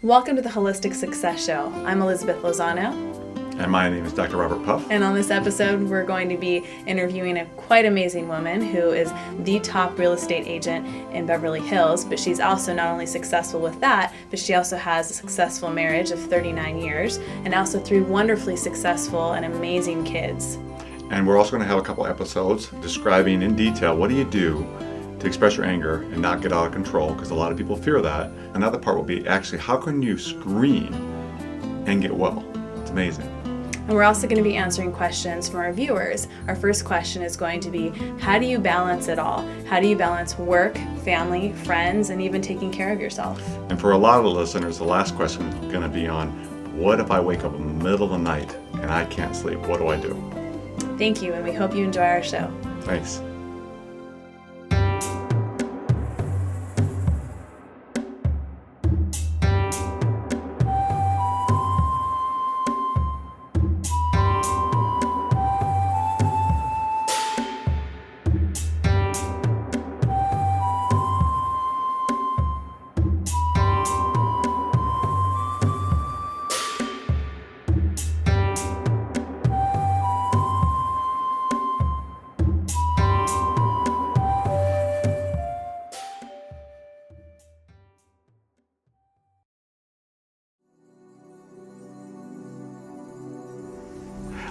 Welcome to the Holistic Success Show. I'm Elizabeth Lozano. And my name is Dr. Robert Puff. And on this episode, we're going to be interviewing a quite amazing woman who is the top real estate agent in Beverly Hills. But she's also not only successful with that, but she also has a successful marriage of 39 years and also 3 wonderfully successful and amazing kids. And we're also going to have a couple episodes describing in detail what do you do to express your anger and not get out of control, because a lot of people fear that. Another part will be actually how can you scream and get well. It's amazing. And we're also going to be answering questions from our viewers. Our first question is going to be, how do you balance it all? How do you balance work, family, friends, and even taking care of yourself? And for a lot of the listeners, the last question is going to be on, what if I wake up in the middle of the night and I can't sleep? What do I do? Thank you, and we hope you enjoy our show. Thanks.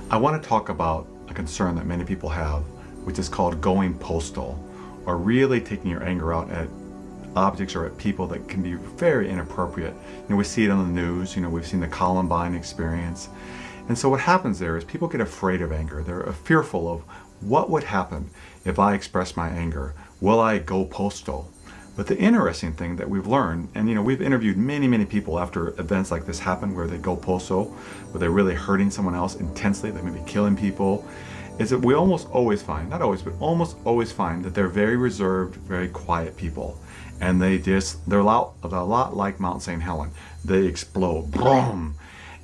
I want to talk about a concern that many people have, which is called going postal, or really taking your anger out at objects or at people that can be very inappropriate. We see it on the news, we've seen the Columbine experience. And so what happens there is people get afraid of anger. They're fearful of what would happen if I express my anger. Will I go postal? But the interesting thing that we've learned, and we've interviewed many people after events like this happen where they go postal, where they're really hurting someone else intensely, they may be killing people, is that we almost always find, not always, but almost always find that they're very reserved, very quiet people. And they're a lot like Mount St. Helen. They explode, boom.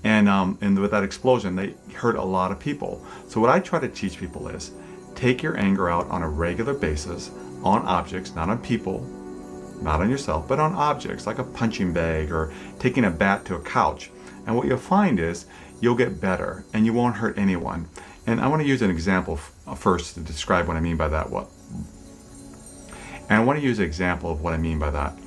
And with that explosion, they hurt a lot of people. So what I try to teach people is, take your anger out on a regular basis on objects, not on people, not on yourself, but on objects like a punching bag or taking a bat to a couch. And what you'll find is you'll get better and you won't hurt anyone. And I want to use an example first to describe what I mean by that. And I want to use an example of what I mean by that.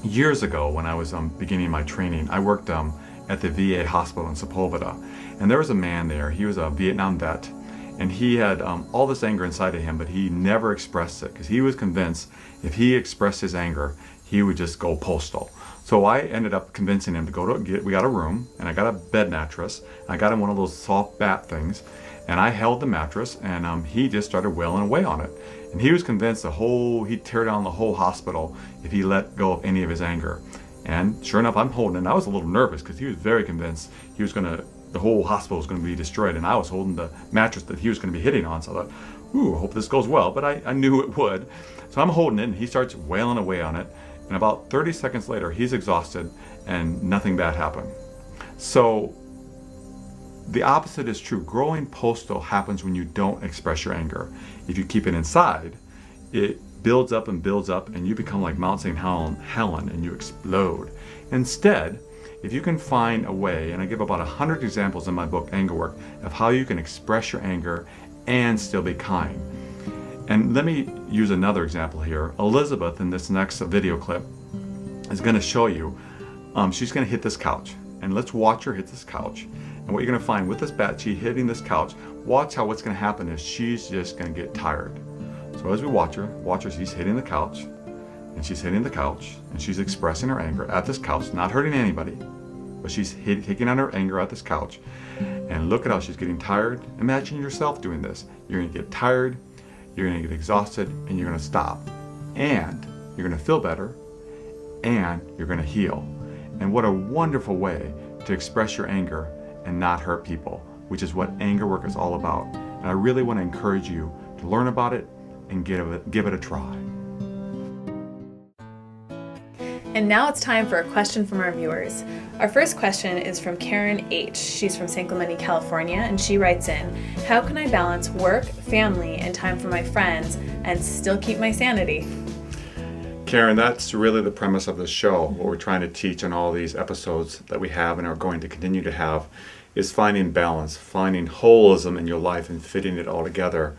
Years ago, when I was beginning my training, I worked at the VA hospital in Sepulveda. And there was a man there. He was a Vietnam vet. And he had all this anger inside of him, but he never expressed it because he was convinced if he expressed his anger, he would just go postal. So I ended up convincing him to we got a room, and I got a bed mattress. I got him one of those soft bat things, and I held the mattress, and he just started wailing away on it. And he was convinced he'd tear down the whole hospital if he let go of any of his anger. And sure enough, I'm holding it. And I was a little nervous because he was very convinced the whole hospital was going to be destroyed, and I was holding the mattress that he was going to be hitting on. So I thought, I hope this goes well, but I knew it would. So I'm holding it, and he starts wailing away on it, and about 30 seconds later, he's exhausted, and nothing bad happened. So the opposite is true. Growing postal happens when you don't express your anger. If you keep it inside, it builds up, and you become like Mount St. Helen, and you explode. Instead, if you can find a way, and I give about 100 examples in my book, Anger Work, of how you can express your anger and still be kind. And let me use another example here. Elizabeth, in this next video clip, is going to show you, she's going to hit this couch. And let's watch her hit this couch. And what you're going to find with this bat, she hitting this couch, watch how what's going to happen is she's just going to get tired. So as we watch her, she's hitting the couch. And she's hitting the couch, and she's expressing her anger at this couch, not hurting anybody, but she's taking out her anger at this couch. And look at how she's getting tired. Imagine yourself doing this. You're going to get tired, you're going to get exhausted, and you're going to stop. And you're going to feel better, and you're going to heal. And what a wonderful way to express your anger and not hurt people, which is what Anger Work is all about. And I really want to encourage you to learn about it and give it a try. And now it's time for a question from our viewers. Our first question is from Karen H. She's from San Clemente, California, and she writes in, how can I balance work, family, and time for my friends and still keep my sanity? Karen, that's really the premise of this show. What we're trying to teach in all these episodes that we have and are going to continue to have is finding balance, finding holism in your life and fitting it all together.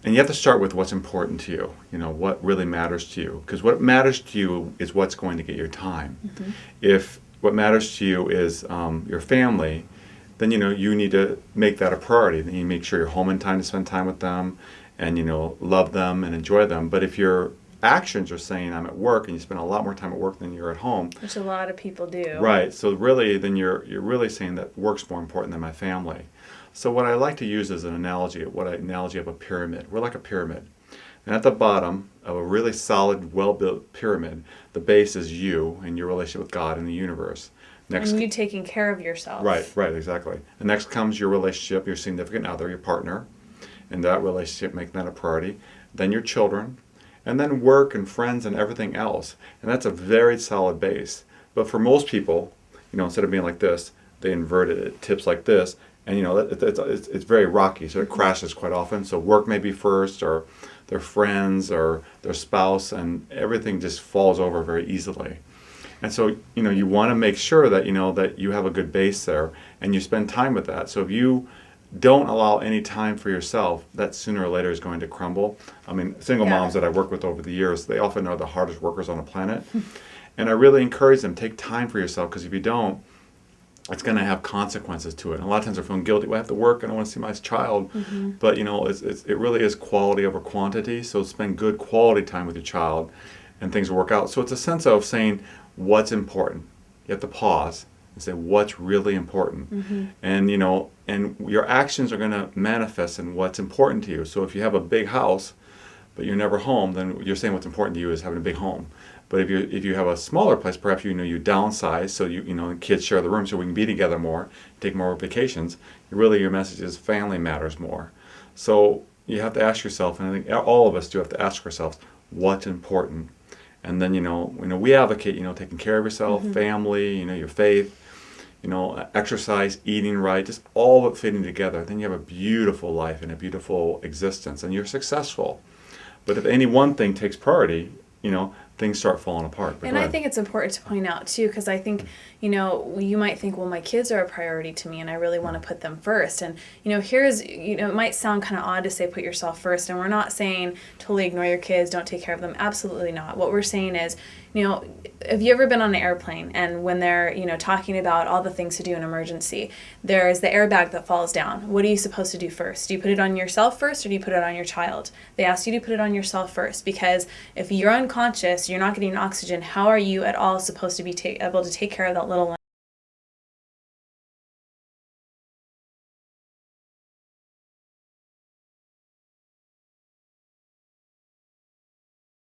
And you have to start with what's important to you, what really matters to you. Because what matters to you is what's going to get your time. If what matters to you is your family, then you need to make that a priority. Then you make sure you're home in time to spend time with them and love them and enjoy them. But if your actions are saying I'm at work and you spend a lot more time at work than you're at home, which a lot of people do, right? So really, then you're really saying that work's more important than my family. So what I like to use as an analogy of a pyramid. We're like a pyramid, and at the bottom of a really solid, well-built pyramid, the base is you and your relationship with God and the universe. Next, and you taking care of yourself. Right, exactly. And next comes your relationship, your significant other, your partner, and that relationship, making that a priority. Then your children, and then work and friends and everything else. And that's a very solid base. But for most people, instead of being like this, they invert it. It tips like this, and it's very rocky, so it crashes quite often. So work may be first, or their friends, or their spouse, and everything just falls over very easily. And so, you want to make sure that, that you have a good base there and you spend time with that. So if you don't allow any time for yourself, that sooner or later is going to crumble. I mean, single moms that I work with over the years, they often are the hardest workers on the planet. And I really encourage them, take time for yourself, because if you don't, it's going to have consequences to it. And a lot of times they're feeling guilty. Well, I have to work and I want to see my child. But, it really is quality over quantity. So spend good quality time with your child and things will work out. So it's a sense of saying what's important. You have to pause and say what's really important. And, and your actions are going to manifest in what's important to you. So if you have a big house, but you're never home, then you're saying what's important to you is having a big home. But if you have a smaller place, perhaps you downsize, so kids share the room so we can be together more, take more vacations. Really, your message is family matters more. So you have to ask yourself, and I think all of us do have to ask ourselves, what's important? And then we advocate taking care of yourself, family, your faith, exercise, eating right, just all of it fitting together. Then you have a beautiful life and a beautiful existence, and you're successful. But if any one thing takes priority, things start falling apart. And I think it's important to point out too, because I think, you might think, well, my kids are a priority to me and I really want to put them first. And, it might sound kind of odd to say put yourself first. And we're not saying totally ignore your kids, don't take care of them. Absolutely not. What we're saying is, have you ever been on an airplane and when they're, talking about all the things to do in emergency, there's the airbag that falls down. What are you supposed to do first? Do you put it on yourself first or do you put it on your child? They ask you to put it on yourself first, because if you're unconscious, you're not getting oxygen, how are you at all supposed to be able to take care of that little one?